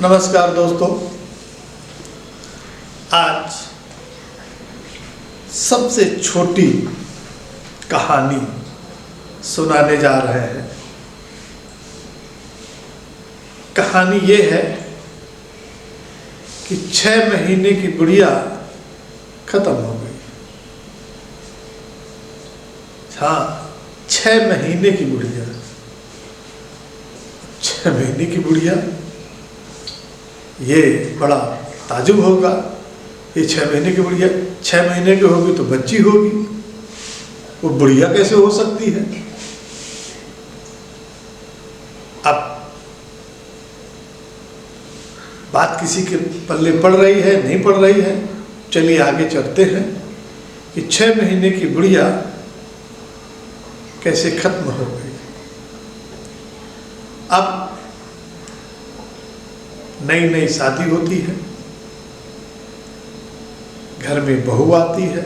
नमस्कार दोस्तों, आज सबसे छोटी कहानी सुनाने जा रहे हैं। कहानी ये है कि 6 महीने की गुड़िया खत्म हो गई। हाँ, 6 महीने की गुड़िया। 6 महीने की गुड़िया, ये बड़ा ताजुब होगा। ये 6 महीने की बुढ़िया, 6 महीने की होगी तो बच्ची होगी, वो बुढ़िया कैसे हो सकती है? अब बात किसी के पल्ले पड़ रही है, नहीं पड़ रही है, चलिए आगे चलते हैं कि 6 महीने की बुढ़िया कैसे खत्म हो गई। अब नई नई शादी होती है, घर में बहू आती है,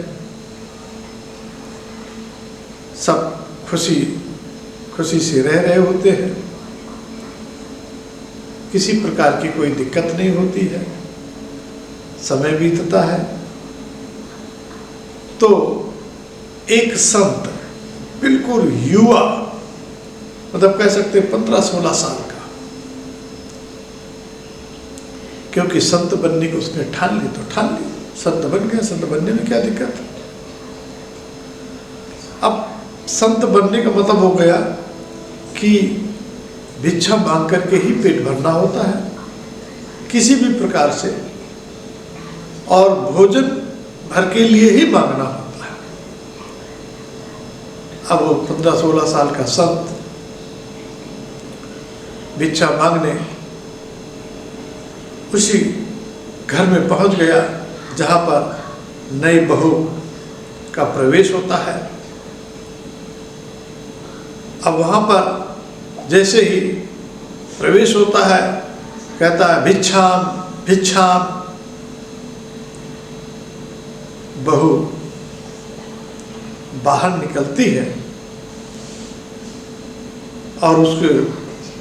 सब खुशी खुशी से रह रहे होते हैं, किसी प्रकार की कोई दिक्कत नहीं होती है, समय बीतता है। तो एक संत, बिल्कुल युवा, मतलब कह सकते 15-16 साल का, क्योंकि संत बनने को उसने ठान ली तो ठान ली, संत बन गया, संत बनने में क्या दिक्कत है। अब संत बनने का मतलब हो गया कि भिक्षा मांग करके ही पेट भरना होता है किसी भी प्रकार से, और भोजन भर के लिए ही मांगना होता है। अब वो 15-16 साल का संत भिक्षा मांगने उसी घर में पहुंच गया जहां पर नई बहू का प्रवेश होता है। अब वहां पर जैसे ही प्रवेश होता है, कहता है भिक्षाम भिक्षाम। बहू बाहर निकलती है और उसको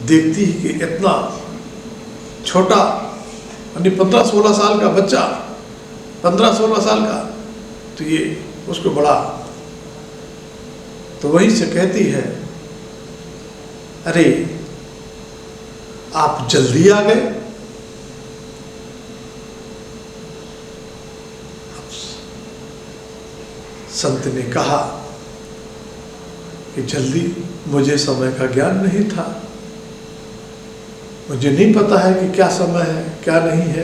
देखती है कि इतना छोटा, यानी 15-16 साल का बच्चा, 15-16 साल का, तो ये उसको बड़ा, तो वहीं से कहती है, अरे आप जल्दी आ गए। संत ने कहा कि जल्दी, मुझे समय का ज्ञान नहीं था, मुझे नहीं पता है कि क्या समय है क्या नहीं है।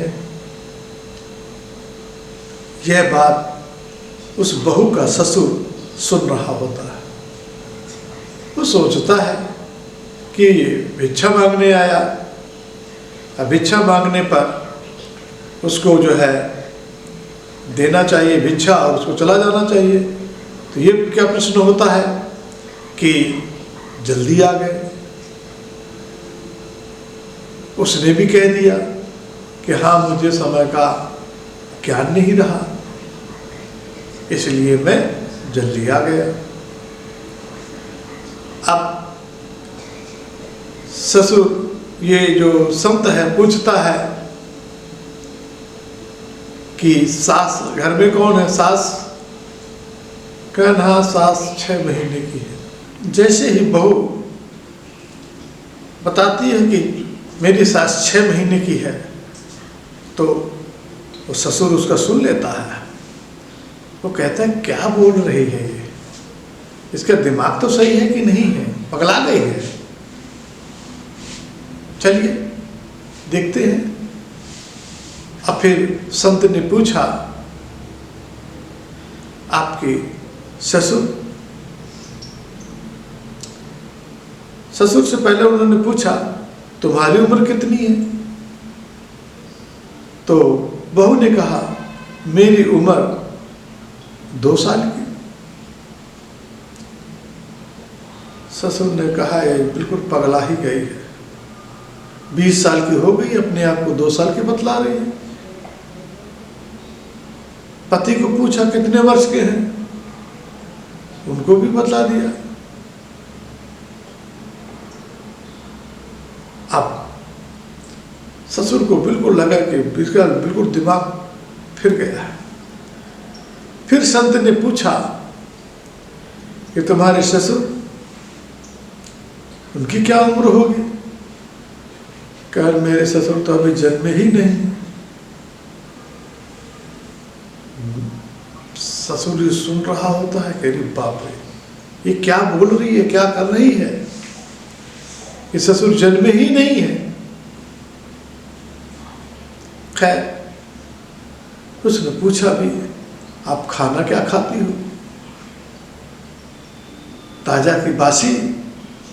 यह बात उस बहू का ससुर सुन रहा होता है। वो सोचता है कि ये भिक्षा मांगने आया, अब भिक्षा मांगने पर उसको जो है देना चाहिए भिक्षा और उसको चला जाना चाहिए। तो ये क्या प्रश्न होता है कि जल्दी आ गए। उसने भी कह दिया कि हाँ, मुझे समय का ज्ञान नहीं रहा, इसलिए मैं जल्दी आ गया। अब ससुर, ये जो संत है, पूछता है कि सास घर में कौन है? सास? कहना हाँ, सास 6 महीने की है। जैसे ही बहू बताती है कि मेरी सास 6 महीने की है, तो वो ससुर उसका सुन लेता है। वो कहता है क्या बोल रही है ये, इसका दिमाग तो सही है कि नहीं है, पगला गई है। चलिए देखते हैं। अब फिर संत ने पूछा, आपके ससुर? ससुर से पहले उन्होंने पूछा, तुम्हारी उम्र कितनी है? तो बहू ने कहा, मेरी उम्र 2 साल की। ससुर ने कहा, ये बिल्कुल पगला ही गई है, 20 साल की हो गई, अपने आप को 2 साल की बतला रही है। पति को पूछा कितने वर्ष के हैं, उनको भी बतला दिया। अब ससुर को बिल्कुल लगा कि बिल्कुल दिमाग फिर गया है। फिर संत ने पूछा कि तुम्हारे ससुर, उनकी क्या उम्र होगी? कहा मेरे ससुर तो अभी जन्मे ही नहीं। ससुर ये सुन रहा होता है, कह रही बाप रे, ये क्या बोल रही है, क्या कर रही है, ये ससुर जन्मे ही नहीं है। खैर उसने पूछा भी, आप खाना क्या खाती हो, ताजा की बासी?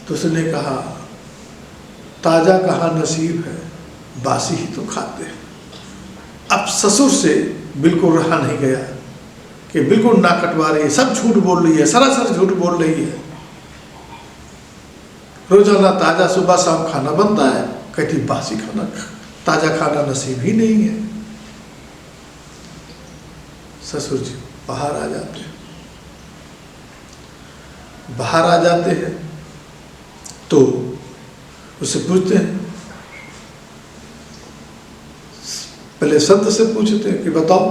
तो उसने कहा ताजा कहाँ नसीब है, बासी ही तो खाते हैं। अब ससुर से बिल्कुल रहा नहीं गया कि बिल्कुल ना कटवा रही है, सब झूठ बोल रही है, सरासर झूठ बोल रही है। रोजाना ताजा सुबह शाम खाना बनता है, कहती बासी खाना, ताजा खाना नसीब ही नहीं है। ससुर जी बाहर आ जाते हैं। बाहर आ जाते हैं तो उससे पूछते हैं, पहले संत से पूछते हैं कि बताओ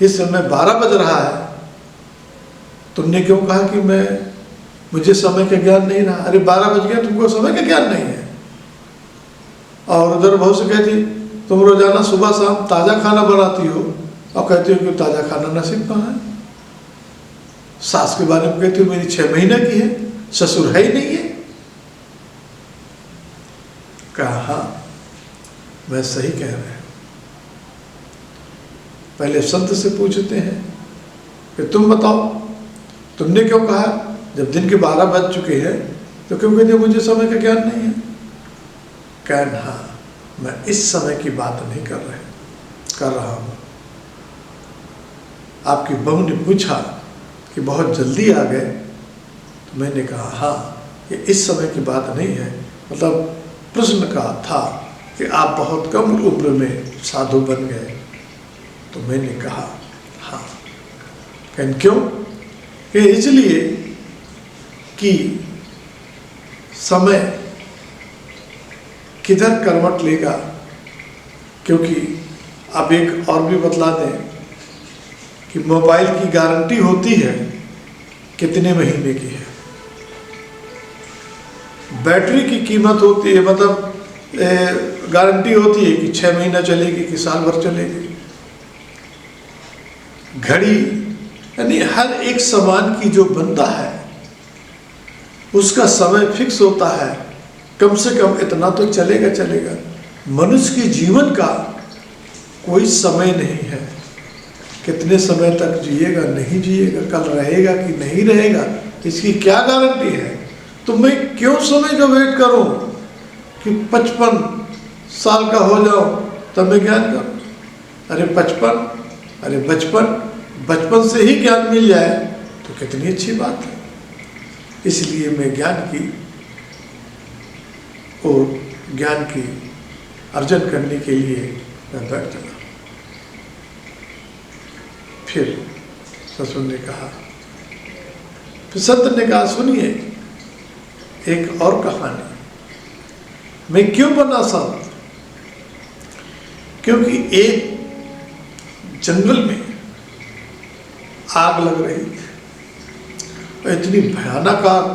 इस समय 12 बज रहा है, तुमने क्यों कहा कि मुझे समय का ज्ञान नहीं रहा? अरे 12 बज गया, तुमको समय का ज्ञान नहीं है। और उधर बहुत से कहती तुम रोजाना सुबह शाम ताजा खाना बनाती हो और कहती हो कि ताजा खाना नसीब कहाँ है। सास के बारे में कहती हो मेरी 6 महीने की है, ससुर है ही नहीं है। कहा हाँ मैं सही कह रहे हैं। पहले संत से पूछते हैं कि तुम बताओ तुमने क्यों कहा जब दिन के 12 बज चुके हैं तो क्यों कहते मुझे समय का ज्ञान नहीं है? कहना हाँ मैं इस समय की बात नहीं कर रहा हूँ। आपकी बहू ने पूछा कि बहुत जल्दी आ गए, तो मैंने कहा हाँ ये इस समय की बात नहीं है, मतलब प्रश्न का था कि आप बहुत कम उम्र में साधु बन गए। तो मैंने कहा हाँ। कहन क्यों? कि इसलिए कि समय किधर करवट लेगा, क्योंकि अब एक और भी बतला दें कि मोबाइल की गारंटी होती है कितने महीने की है, बैटरी की कीमत होती है, मतलब गारंटी होती है कि 6 महीना चलेगी कि साल भर चलेगी। घड़ी यानी हर एक सामान की जो बनता है उसका समय फिक्स होता है, कम से कम इतना तो चलेगा। मनुष्य के जीवन का कोई समय नहीं है, कितने समय तक जिएगा नहीं जिएगा, कल रहेगा कि नहीं रहेगा, इसकी क्या गारंटी है? तो मैं क्यों समय का वेट करूं कि 55 साल का हो जाऊं तब मैं ज्ञान करूं? अरे 55, अरे बचपन से ही ज्ञान मिल जाए तो कितनी अच्छी बात है। इसलिए मैं ज्ञान की अर्जन करने के लिए मैं बैठ चला। फिर ससुर ने कहा, फिर संत ने कहा सुनिए एक और कहानी। मैं क्यों बना संत? क्योंकि एक जंगल में आग लग रही थी, इतनी भयानक आग,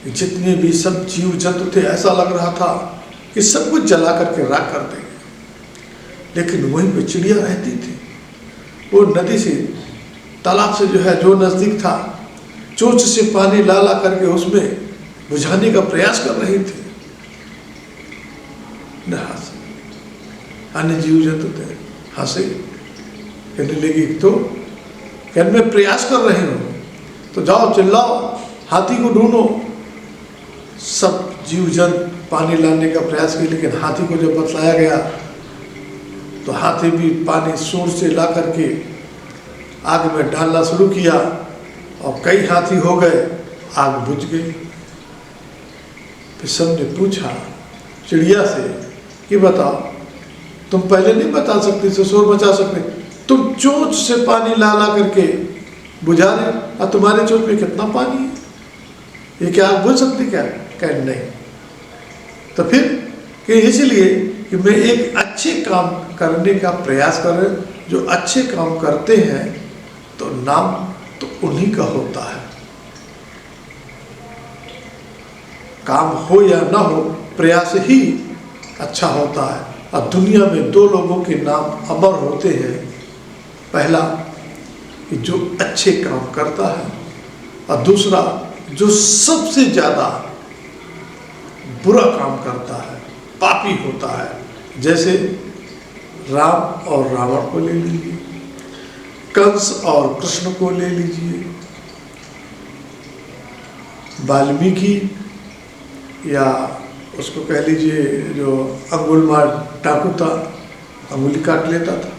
जितने भी सब जीव जंतु थे ऐसा लग रहा था कि सब कुछ जला करके राख कर देंगे। लेकिन वहीं पे चिड़िया रहती थी, वो नदी से तालाब से जो नज़दीक था, चोंच से पानी ला करके उसमें बुझाने का प्रयास कर रही थी। न हंसे, अन्य जीव जंतु थे, हंसे, कहने लगी तो कहने मैं प्रयास कर रहे हो तो जाओ चिल्लाओ, हाथी को ढूंढो। सब जीव जंतु पानी लाने का प्रयास किया, लेकिन हाथी को जब बतलाया गया तो हाथी भी पानी सूर से ला करके आग में डालना शुरू किया और कई हाथी हो गए, आग बुझ गई। फिर सबने पूछा चिड़िया से कि बताओ तुम पहले नहीं बता सकती, शोर मचा सकते, तुम चोंच से पानी ला करके बुझा रहे और तुम्हारे चोंच में कितना पानी है, ये क्या आग बुझ सकती क्या? कह नहीं। तो फिर कि इसलिए कि मैं एक अच्छे काम करने का प्रयास कर रहे हैं। जो अच्छे काम करते हैं तो नाम तो उन्हीं का होता है। काम हो या ना हो, प्रयास ही अच्छा होता है। और दुनिया में दो लोगों के नाम अमर होते हैं। पहला कि जो अच्छे काम करता है, और दूसरा जो सबसे ज़्यादा बुरा काम करता है, पापी होता है। जैसे राम और रावण को ले लीजिए, कंस और कृष्ण को ले लीजिए, वाल्मीकि या उसको कह लीजिए जो अंगुलमाल डाकू था, अंगुली काट लेता था।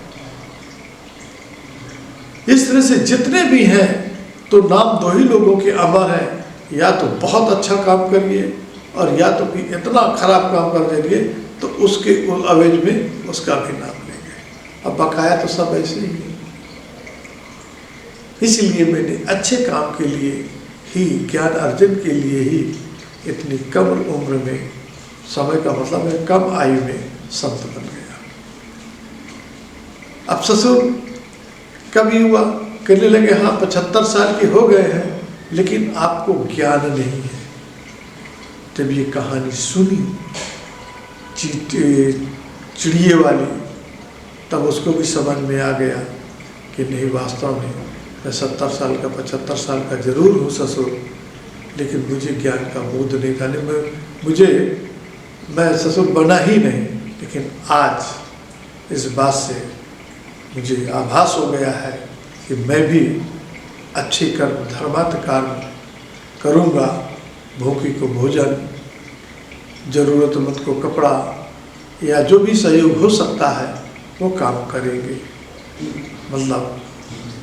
इस तरह से जितने भी हैं तो नाम दो ही लोगों के अमर हैं। या तो बहुत अच्छा काम करिए और या तो कि इतना खराब काम कर देंगे तो उसके अवेज में उसका भी नाम लेंगे। अब बकाया तो सब ऐसे ही है। इसलिए मैंने अच्छे काम के लिए ही, ज्ञान अर्जन के लिए ही इतनी कम उम्र में, समय का मतलब है कम आयु में, संत बन गया। अब ससुर कभी हुआ, कहने लगे हाँ 75 साल के हो गए हैं लेकिन आपको ज्ञान नहीं है। जब ये कहानी सुनी चिड़िए वाली, तब उसको भी समझ में आ गया कि नहीं, वास्तव में मैं 70 साल का 75 साल का जरूर हूँ ससुर, लेकिन मुझे ज्ञान का बोध नहीं था। मैं ससुर बना ही नहीं। लेकिन आज इस बात से मुझे आभास हो गया है कि मैं भी अच्छे कर्म, धर्मार्थ कर्म करूँगा। भूखी को भोजन, ज़रूरतमंद को कपड़ा, या जो भी सहयोग हो सकता है वो काम करेंगे। मतलब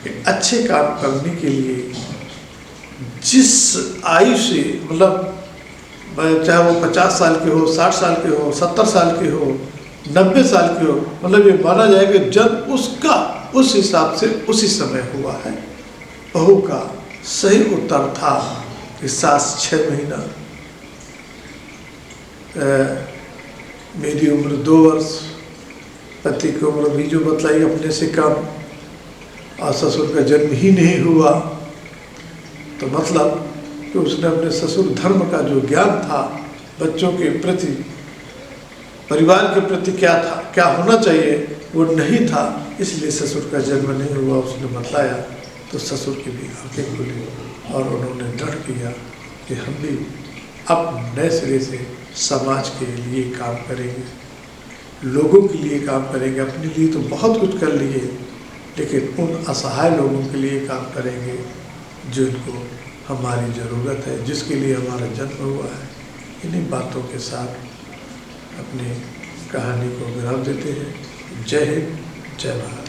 कि अच्छे काम करने के लिए जिस आयु से, मतलब चाहे वो 50 साल के हो, 60 साल के हो, 70 साल के हो, 90 साल के हो, मतलब ये माना जाए कि जब उसका उस हिसाब से उसी समय हुआ है। बहू का सही उत्तर था कि सास 6 महीना, मेरी उम्र 2 वर्ष, पति की उम्र भी जो बतलाई अपने से कम, और ससुर का जन्म ही नहीं हुआ। तो मतलब कि उसने अपने ससुर धर्म का जो ज्ञान था, बच्चों के प्रति, परिवार के प्रति क्या था, क्या होना चाहिए, वो नहीं था। इसलिए ससुर का जन्म नहीं हुआ। उसने बतलाया तो ससुर की भी आंखें खुली और उन्होंने दृढ़ किया कि हम भी अब नए सिरे से समाज के लिए काम करेंगे, लोगों के लिए काम करेंगे। अपने लिए तो बहुत कुछ कर लिए, लेकिन उन असहाय लोगों के लिए काम करेंगे जिनको हमारी ज़रूरत है, जिसके लिए हमारा जन्म हुआ है। इन्हीं बातों के साथ अपनी कहानी को विराम देते हैं। जय हिंद, जय भारत।